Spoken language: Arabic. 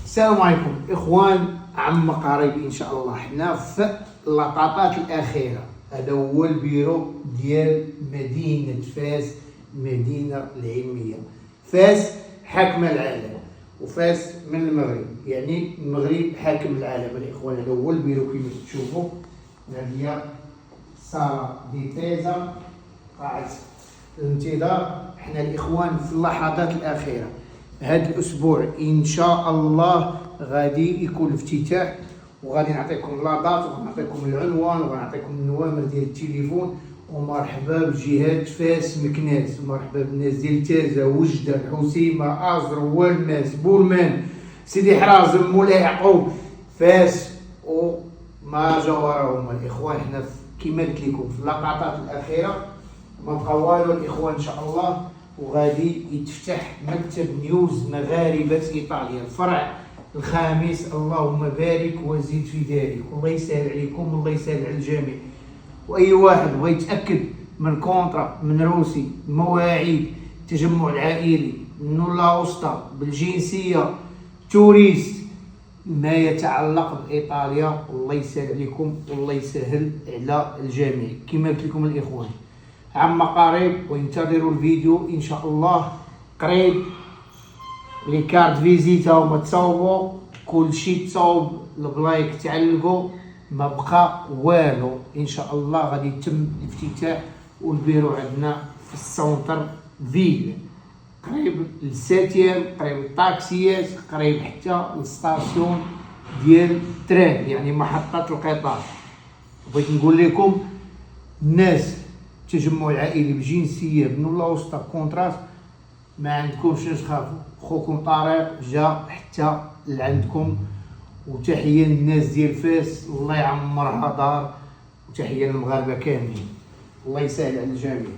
السلام عليكم اخوان عم قريب ان شاء الله. حنا في اللقطات الاخيره. هذا هو البيرو ديال مدينه فاس، المدينه العلميه. فاس حاكمه العالم، وفاس من المغرب، يعني المغرب حاكم العالم الاخوان. هذا هو البيرو كما تشوفوا. هذه هي الصاله دي تيزا، قاعه الانتظار. حنا الاخوان في اللحظات الاخيره. هذا الاسبوع ان شاء الله غادي يكون الافتتاح، وغادي نعطيكم لاطات ونعطيكم العنوان ونعطيكم النوامر ديال التليفون. ومرحبا بجهات فاس مكناس، ومرحبا بالناس ديال تازا، وجده، الحسيمه، ازر، والماس، بولمان، سيدي حرازم، مولاي يعقوب، فاس وما جاورهم الاخوان. حنا كما قلت لكم في اللقطات الاخيره. ما بقى والو الاخوان ان شاء الله، وغادي يتفتح مكتب نيوز مغاربه ايطاليا، الفرع الخامس. اللهم بارك وزيد في ذلك، والله يسهل عليكم والله يسهل على الجميع. واي واحد بغى يتاكد من كونطرا، من روسي، مواعيد، التجمع العائلي، النولا وسطى، بالجنسيه، توريست، ما يتعلق بايطاليا، والله يسهل عليكم والله يسهل على الجميع. كما قلت لكم الاخوان عما قريب، وانتظروا الفيديو ان شاء الله قريب. لي كارت فيزيتا هما تصاوبوا، كلشي تصاوب، البلايك تعلقوا، ما بقى والو. ان شاء الله غادي يتم الافتتاح، والبيرو عندنا في السونتر فيل، قريب للساتيام، قريب للطاكسيات، قريب حتى للستاسيون ديال التران، يعني محطة القطار. بغيت نقول لكم الناس التجمع العائلي بالجنسيه بنولا وسطى كونتراست، ما عندكمش تخافوا. خوكم طارق جا حتى لعندكم. وتحيه للناس ديال فاس، الله يعمرها دار، وتحيه للمغاربه كاملين، الله يسهل على الجميع.